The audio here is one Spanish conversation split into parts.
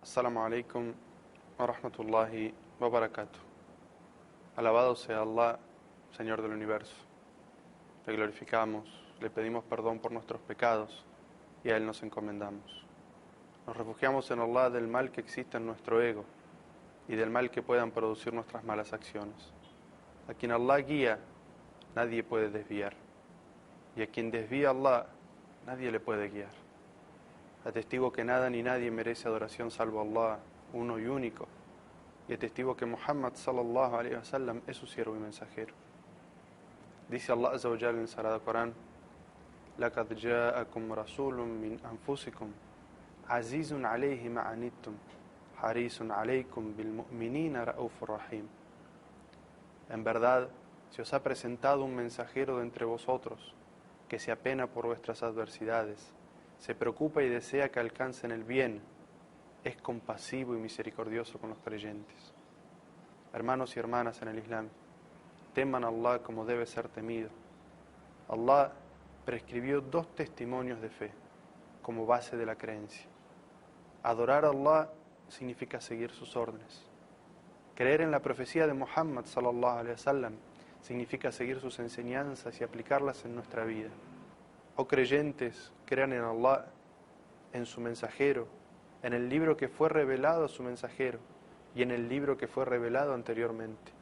Assalamu alaikum wa rahmatullahi wa barakatuh. Alabado sea Allah, Señor del universo. Le glorificamos, le pedimos perdón por nuestros pecados y a Él nos encomendamos. Nos refugiamos en Allah del mal que existe en nuestro ego y del mal que puedan producir nuestras malas acciones. A quien Allah guía, nadie puede desviar. Y a quien desvía Allah, nadie le puede guiar. Atestigo que nada ni nadie merece adoración salvo Allah, uno y único. Y atestigo que Muhammad sallallahu alaihi wasallam es su siervo y mensajero. Dice Allah azza wa jalla en el Sagrado Corán: لَقَدْ جَاءَكُمْ رَسُولٌ مِّنْ أَنفُسِكُمْ عَزِيزٌ عَلَيْهِ مَا عَنِتُّمْ حَرِيصٌ عَلَيْكُمْ بِالْمُؤْمِنِينَ رَءُوفٌ رَحِيمٌ. En verdad, se os ha presentado un mensajero de entre vosotros que se apena por vuestras adversidades, se preocupa y desea que alcancen el bien, es compasivo y misericordioso con los creyentes. Hermanos y hermanas en el Islam, teman a Allah como debe ser temido. Allah prescribió 2 testimonios de fe como base de la creencia. Adorar a Allah significa seguir sus órdenes. Creer en la profecía de Muhammad sallallahu alaihi wasallam significa seguir sus enseñanzas y aplicarlas en nuestra vida. Oh creyentes, crean en Allah, en su mensajero, en el libro que fue revelado a su mensajero y en el libro que fue revelado anteriormente.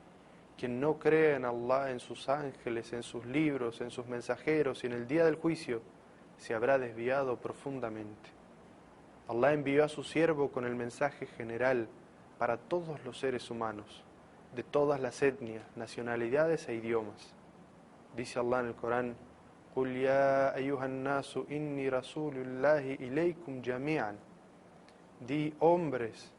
Quien no cree en Allah, en sus ángeles, en sus libros, en sus mensajeros y en el día del juicio, se habrá desviado profundamente. Allah envió a su siervo con el mensaje general para todos los seres humanos, de todas las etnias, nacionalidades e idiomas. Dice Allah en el Corán: قُلْ يَا أَيُّهَا النَّاسُ إِنِّي رَسُولُ اللَّهِ إِلَيْكُمْ جَمِيعًا. Di, hombres,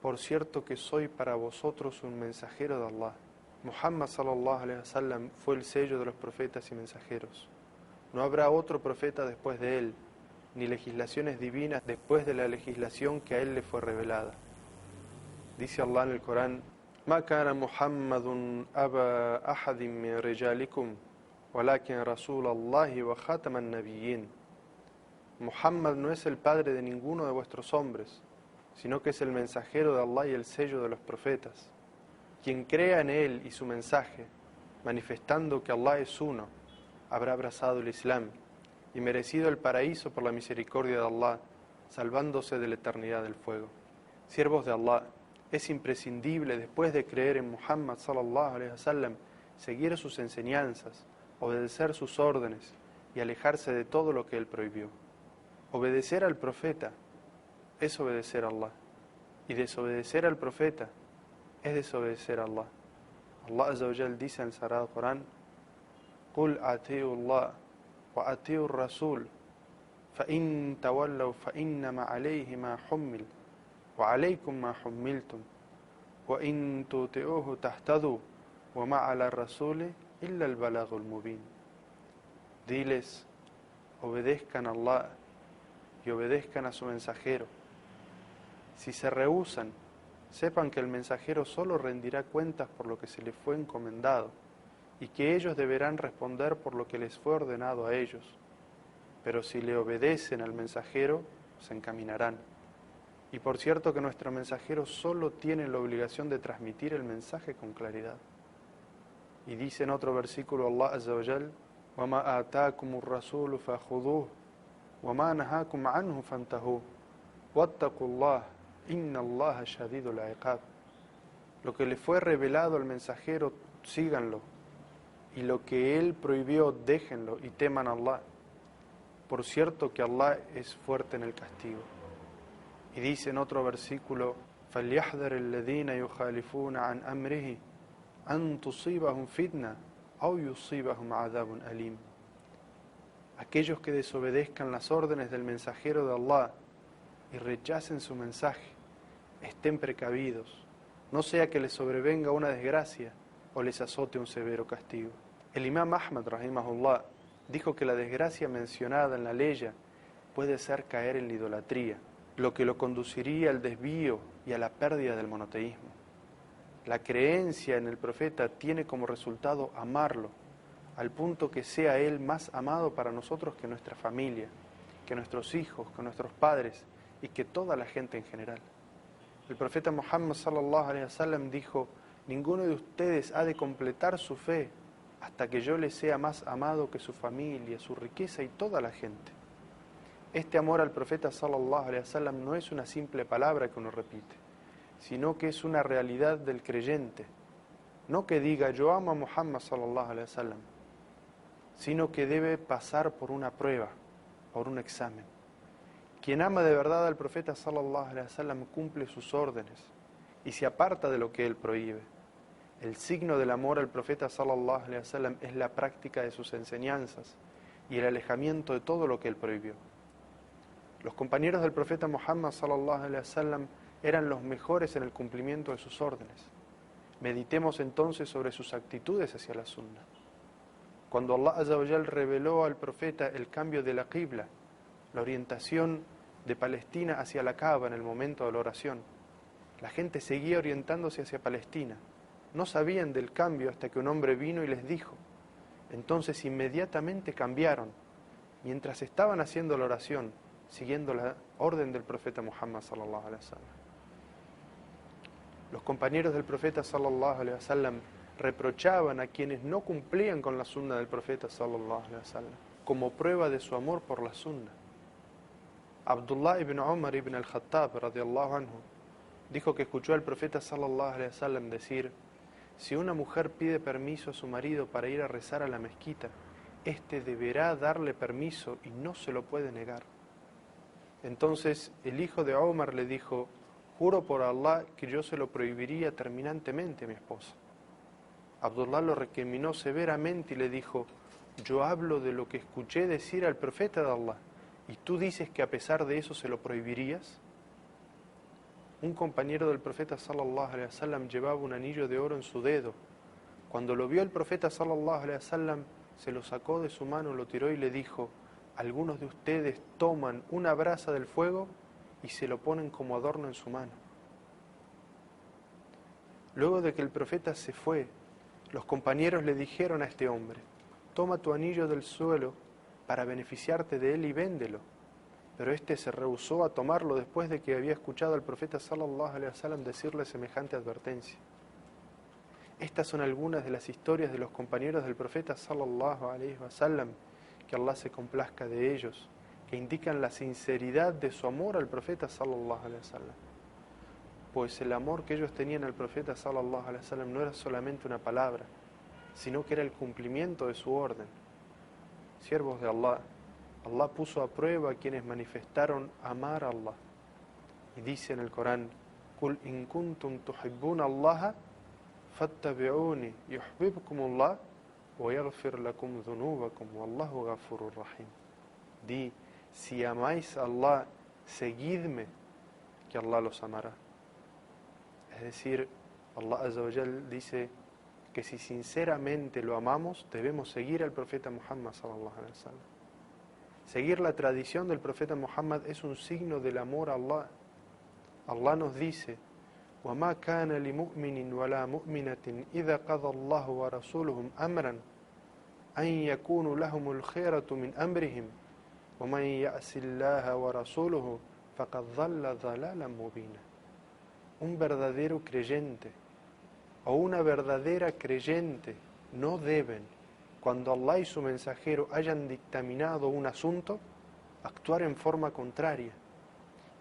por cierto que soy para vosotros un mensajero de Allah. Muhammad sallallahu alaihi wasallam fue el sello de los profetas y mensajeros. No habrá otro profeta después de él, ni legislaciones divinas después de la legislación que a él le fue revelada. Dice Allah en el Corán: مَا كَانَ مُحَمَّدٌ أَبَا أَحَدٍ مِّن رِجَالِكُمْ وَلَكِنْ رَسُولَ اللَّهِ وَخَاتَمَ النَّبِيِّينَ. Muhammad no es el padre de ninguno de vuestros hombres, sino que es el mensajero de Allah y el sello de los profetas. Quien crea en él y su mensaje, manifestando que Allah es uno, habrá abrazado el Islam y merecido el paraíso por la misericordia de Allah, salvándose de la eternidad del fuego. Siervos de Allah, es imprescindible, después de creer en Muhammad sallallahu alaihi wasallam, seguir sus enseñanzas, obedecer sus órdenes y alejarse de todo lo que él prohibió. Obedecer al profeta es obedecer a Allah, y desobedecer al profeta es desobedecer a Allah. Allah azza wa jal dice en el Sagrado Corán: قُلْ أَطِيعُوا اللَّهَ وَأَطِيعُوا الرَّسُولَ فَإِن تَوَلَّوْا فَإِنَّمَا عَلَيْهِ مَا حُمِّلَ وَعَلَيْكُمْ مَا حُمِّلْتُمْ وَإِن تُطِيعُوهُ تَهْتَدُوا وَمَا عَلَى الرَّسُولِ إِلَّا الْبَلَاغُ الْمُبِينُ. Diles, obedezcan a Allah y obedezcan a su mensajero. Si se rehúsan, sepan que el mensajero solo rendirá cuentas por lo que se les fue encomendado y que ellos deberán responder por lo que les fue ordenado a ellos. Pero si le obedecen al mensajero, se encaminarán. Y por cierto que nuestro mensajero solo tiene la obligación de transmitir el mensaje con claridad. Y dice en otro versículo Allah azza wa jal: وَمَا آتَاكُمُ الرَّسُولُ فَخُذُوهُ وَمَا نَهَاكُمْ عَنْهُ فَانْتَهُوا وَاتَّقُوا اللَّهَ إِنَّ اللَّهَ شَدِيدُ الْعِقَابِ. Lo que le fue revelado al mensajero, síganlo, y lo que él prohibió, déjenlo y teman a Allah. Por cierto que Allah es fuerte en el castigo. Y dice en otro versículo: فَلْيَحْذَرِ الَّذِينَ يُخَالِفُونَ عَنْ أَمْرِهِ أَن تُصِيبَهُمْ فِتْنَةٌ أَوْ يُصِيبَهُمْ عَذَابٌ أَلِيمٌ. Aquellos que desobedezcan las órdenes del mensajero de Allah y rechacen su mensaje, estén precavidos, no sea que les sobrevenga una desgracia o les azote un severo castigo. El Imam Ahmad rahimahullah dijo que la desgracia mencionada en la ley puede ser caer en la idolatría, lo que lo conduciría al desvío y a la pérdida del monoteísmo. La creencia en el profeta tiene como resultado amarlo, al punto que sea él más amado para nosotros que nuestra familia, que nuestros hijos, que nuestros padres y que toda la gente en general. El profeta Muhammad sallallahu alaihi wasallam dijo: ninguno de ustedes ha de completar su fe hasta que yo le sea más amado que su familia, su riqueza y toda la gente. Este amor al profeta sallallahu alaihi wasallam no es una simple palabra que uno repite, sino que es una realidad del creyente. No que diga yo amo a Muhammad sallallahu alaihi wasallam, sino que debe pasar por una prueba, por un examen. Quien ama de verdad al profeta sallallahu alaihi wasallam cumple sus órdenes y se aparta de lo que él prohíbe. El signo del amor al profeta sallallahu alaihi wasallam es la práctica de sus enseñanzas y el alejamiento de todo lo que él prohibió. Los compañeros del profeta Muhammad sallallahu alaihi wasallam eran los mejores en el cumplimiento de sus órdenes. Meditemos entonces sobre sus actitudes hacia la sunna. Cuando Allah Azza wa Jal reveló al profeta el cambio de la qibla, la orientación de Palestina hacia la Kaaba en el momento de la oración, la gente seguía orientándose hacia Palestina. No sabían del cambio hasta que un hombre vino y les dijo. Entonces inmediatamente cambiaron, mientras estaban haciendo la oración, siguiendo la orden del profeta Muhammad sallallahu alaihi wasallam. Los compañeros del profeta sallallahu alaihi wasallam reprochaban a quienes no cumplían con la sunna del profeta sallallahu alaihi wasallam como prueba de su amor por la sunna. Abdullah ibn Umar ibn al-Khattab radiyallahu anhu dijo que escuchó al profeta sallallahu alaihi wasallam decir: si una mujer pide permiso a su marido para ir a rezar a la mezquita, éste deberá darle permiso y no se lo puede negar. Entonces el hijo de Omar le dijo: juro por Allah que yo se lo prohibiría terminantemente a mi esposa. Abdullah lo recriminó severamente y le dijo: yo hablo de lo que escuché decir al profeta de Allah, ¿y tú dices que a pesar de eso se lo prohibirías? Un compañero del profeta sallallahu alaihi wasallam llevaba un anillo de oro en su dedo. Cuando lo vio el profeta sallallahu alaihi wasallam, se lo sacó de su mano, lo tiró y le dijo: algunos de ustedes toman una brasa del fuego y se lo ponen como adorno en su mano. Luego de que el profeta se fue, los compañeros le dijeron a este hombre: toma tu anillo del suelo para beneficiarte de él y véndelo. Pero éste se rehusó a tomarlo después de que había escuchado al profeta sallallahu alaihi wasallam decirle semejante advertencia. Estas son algunas de las historias de los compañeros del profeta sallallahu alaihi wasallam, que Allah se complazca de ellos, que indican la sinceridad de su amor al profeta sallallahu alaihi wasallam. Pues el amor que ellos tenían al profeta sallallahu alaihi wasallam no era solamente una palabra, sino que era el cumplimiento de su orden. Siervos de Allah, Allah puso a prueba a quienes manifestaron amar a Allah. Y dice en el Corán: Qul in kuntum tuhibbuna Allah fattabi'uni yuhibbukum Allah wa yaghfir lakum dhunubakum wallahu ghafurur rahim. Di: si amáis a Allah, seguidme, que Allah los amará. Es decir, Allah Azza wa Jal dice que si sinceramente lo amamos, debemos seguir al profeta Muhammad sallallahu alaihi wasallam. Seguir la tradición del profeta Muhammad es un signo del amor a Allah. Allah nos dice: وَمَا كَانَ لِمُؤْمِنٍ وَلَا مُؤْمِنَةٍ إِذَا قَضَى اللَّهُ وَرَسُولُهُ أَمْرًا أَنْ يَكُونَ لَهُمُ الْخِيَرَةُ مِنْ أَمْرِهِمْ وَمَنْ يَعْصِ اللَّهَ وَرَسُولَهُ فَقَدْ ضَلَّ ضَلَالًا مُبِينًا. Un verdadero creyente o una verdadera creyente no deben, cuando Allah y su mensajero hayan dictaminado un asunto, actuar en forma contraria,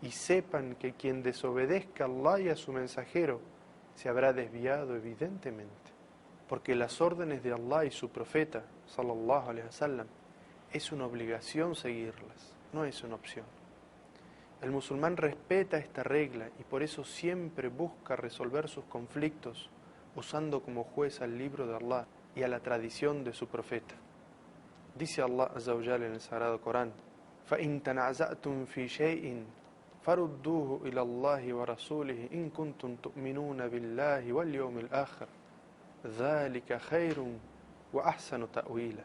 y sepan que quien desobedezca a Allah y a su mensajero se habrá desviado evidentemente, porque las órdenes de Allah y su profeta sallallahu alaihi wasallam es una obligación seguirlas, no es una opción. El musulmán respeta esta regla y por eso siempre busca resolver sus conflictos usando como juez al libro de Allah y a la tradición de su profeta. Dice Allah Azza wa Jalla en el Sagrado Corán: فَإِن تَنَعْزَأْتُمْ فِي شَيْءٍ فَرُدُّوهُ إِلَى اللَّهِ وَرَسُولِهِ إِن كُنتُمْ تُؤْمِنُونَ بِاللَّهِ وَالْيَوْمِ الْآخِرِ ذَلِكَ خَيْرٌ وَأَحْسَنُ تَأْوِيلًا.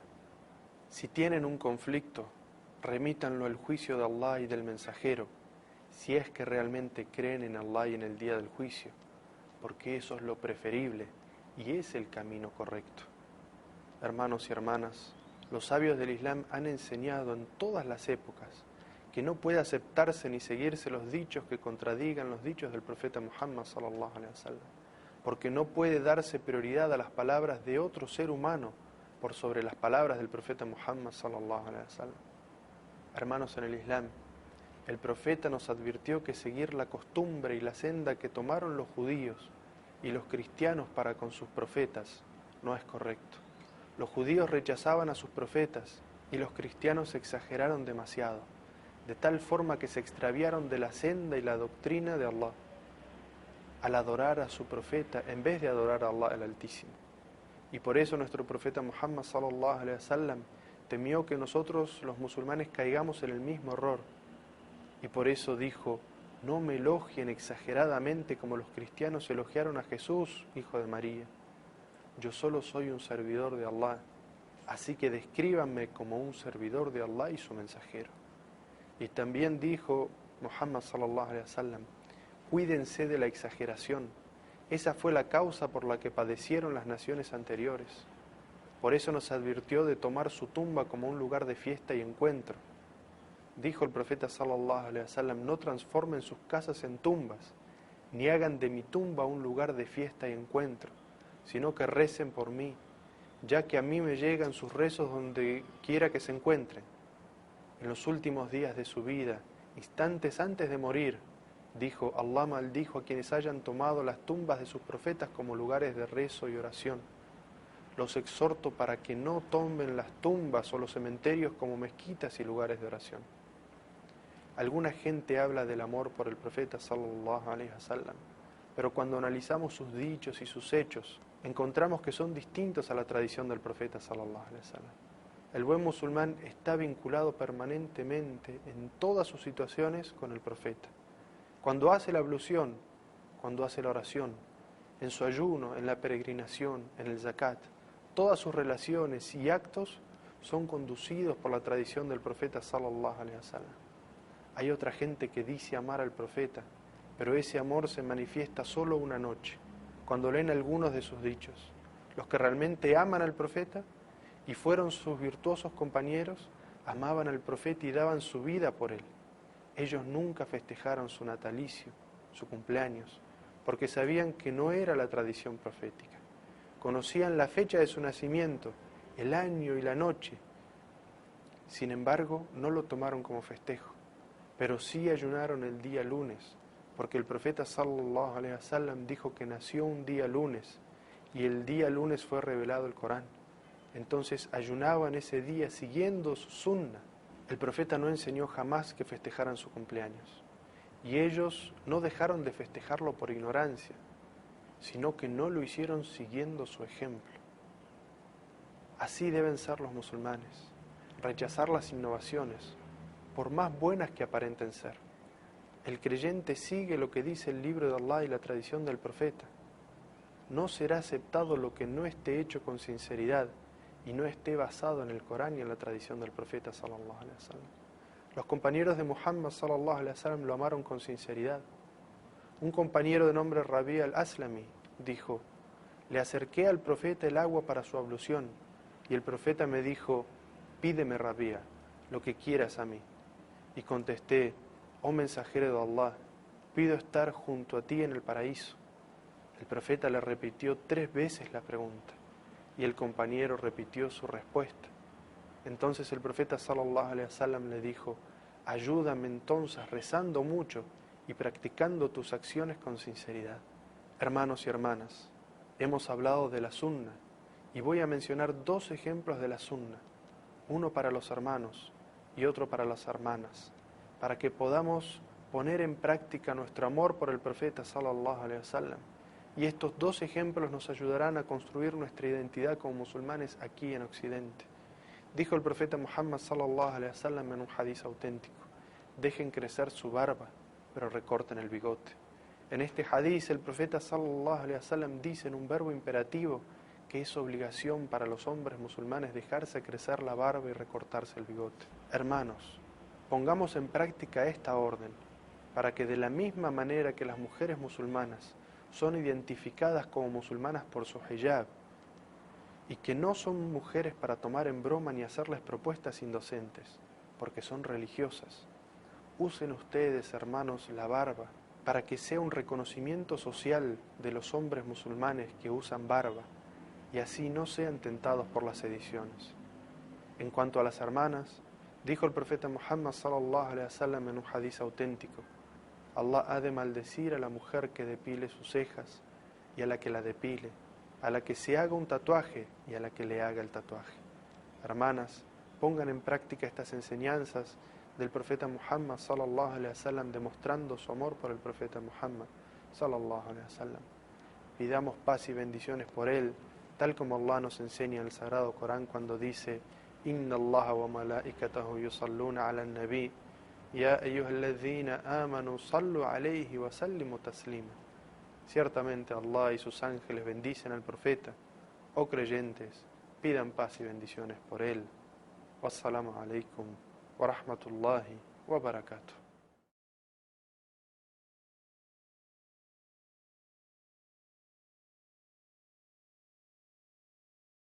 Si tienen un conflicto, remítanlo al juicio de Allah y del mensajero, si es que realmente creen en Allah y en el día del juicio, porque eso es lo preferible y es el camino correcto. Hermanos y hermanas, los sabios del Islam han enseñado en todas las épocas que no puede aceptarse ni seguirse los dichos que contradigan los dichos del profeta Muhammad sallallahu alaihi wasallam, porque no puede darse prioridad a las palabras de otro ser humano por sobre las palabras del profeta Muhammad sallallahu alaihi wasallam. Hermanos en el Islam, el profeta nos advirtió que seguir la costumbre y la senda que tomaron los judíos y los cristianos para con sus profetas no es correcto. Los judíos rechazaban a sus profetas y los cristianos exageraron demasiado, de tal forma que se extraviaron de la senda y la doctrina de Allah al adorar a su profeta en vez de adorar a Allah el Altísimo. Y por eso nuestro profeta Muhammad sallallahu alaihi wasallam temió que nosotros los musulmanes caigamos en el mismo error. Y por eso dijo: no me elogien exageradamente como los cristianos elogiaron a Jesús, hijo de María. Yo solo soy un servidor de Allah, así que descríbanme como un servidor de Allah y su mensajero. Y también dijo Muhammad sallallahu alaihi wasallam: cuídense de la exageración. Esa fue la causa por la que padecieron las naciones anteriores. Por eso nos advirtió de tomar su tumba como un lugar de fiesta y encuentro. Dijo el profeta sallallahu alaihi wasallam: no transformen sus casas en tumbas, ni hagan de mi tumba un lugar de fiesta y encuentro, sino que recen por mí, ya que a mí me llegan sus rezos donde quiera que se encuentren. En los últimos días de su vida, instantes antes de morir, dijo: Allah maldijo a quienes hayan tomado las tumbas de sus profetas como lugares de rezo y oración. Los exhorto para que no tomen las tumbas o los cementerios como mezquitas y lugares de oración. Alguna gente habla del amor por el profeta sallallahu alaihi wasallam, pero cuando analizamos sus dichos y sus hechos, encontramos que son distintos a la tradición del profeta sallallahu alaihi wasallam. El buen musulmán está vinculado permanentemente en todas sus situaciones con el profeta. Cuando hace la ablución, cuando hace la oración, en su ayuno, en la peregrinación, en el zakat, todas sus relaciones y actos son conducidos por la tradición del profeta sallallahu alaihi wasallam. Hay otra gente que dice amar al profeta, pero ese amor se manifiesta solo una noche, cuando leen algunos de sus dichos. Los que realmente aman al profeta y fueron sus virtuosos compañeros, amaban al profeta y daban su vida por él. Ellos nunca festejaron su natalicio, su cumpleaños, porque sabían que no era la tradición profética. Conocían la fecha de su nacimiento, el año y la noche. Sin embargo, no lo tomaron como festejo, pero sí ayunaron el día lunes, porque el profeta sallallahu alaihi wasallam dijo que nació un día lunes y el día lunes fue revelado el Corán. Entonces ayunaban ese día siguiendo su sunna. El profeta no enseñó jamás que festejaran su cumpleaños, y ellos no dejaron de festejarlo por ignorancia, sino que no lo hicieron siguiendo su ejemplo. Así deben ser los musulmanes, rechazar las innovaciones, por más buenas que aparenten ser. El creyente sigue lo que dice el libro de Allah y la tradición del profeta. No será aceptado lo que no esté hecho con sinceridad y no esté basado en el Corán y en la tradición del profeta sallallahu alaihi wasallam. Los compañeros de Muhammad sallallahu alaihi wasallam lo amaron con sinceridad. Un compañero de nombre Rabi al-Aslami dijo: le acerqué al profeta el agua para su ablución y el profeta me dijo: pídeme, Rabia, lo que quieras a mí. Y contesté: oh mensajero de Allah, pido estar junto a ti en el paraíso. El profeta le repitió 3 veces la pregunta y el compañero repitió su respuesta. Entonces el profeta sallallahu alaihi wasallam le dijo: ayúdame entonces rezando mucho y practicando tus acciones con sinceridad. Hermanos y hermanas, hemos hablado de la sunna y voy a mencionar 2 ejemplos de la sunna, uno para los hermanos y otro para las hermanas, para que podamos poner en práctica nuestro amor por el profeta sallallahu alaihi wasallam. Y estos 2 ejemplos nos ayudarán a construir nuestra identidad como musulmanes aquí en Occidente. Dijo el profeta Muhammad sallallahu alaihi wasallam en un hadiz auténtico: dejen crecer su barba, pero recorten el bigote. En este hadiz el profeta sallallahu alaihi wasallam dice en un verbo imperativo que es obligación para los hombres musulmanes dejarse crecer la barba y recortarse el bigote. Hermanos, pongamos en práctica esta orden para que de la misma manera que las mujeres musulmanas son identificadas como musulmanas por su hijab y que no son mujeres para tomar en broma ni hacerles propuestas indecentes, porque son religiosas, usen ustedes, hermanos, la barba para que sea un reconocimiento social de los hombres musulmanes que usan barba y así no sean tentados por las sediciones. En cuanto a las hermanas, dijo el profeta Muhammad sallallahu alaihi wasallam en un hadiz auténtico: Allah ha de maldecir a la mujer que depile sus cejas y a la que la depile, a la que se haga un tatuaje y a la que le haga el tatuaje. Hermanas, pongan en práctica estas enseñanzas del profeta Muhammad sallallahu alaihi wasallam, demostrando su amor por el profeta Muhammad sallallahu alaihi wasallam. Pidamos paz y bendiciones por él, tal como Allah nos enseña en el Sagrado Corán cuando dice: Inna Allaha wa malaikatahu yusalluna ala nabi ya ayyuhalladhina amanu sallu alayhi wa sallimu taslima. Ciertamente Allah y sus ángeles bendicen al profeta. Oh creyentes, pidan paz y bendiciones por él. Wassalamu alaikum wa rahmatullahi wa barakatuh.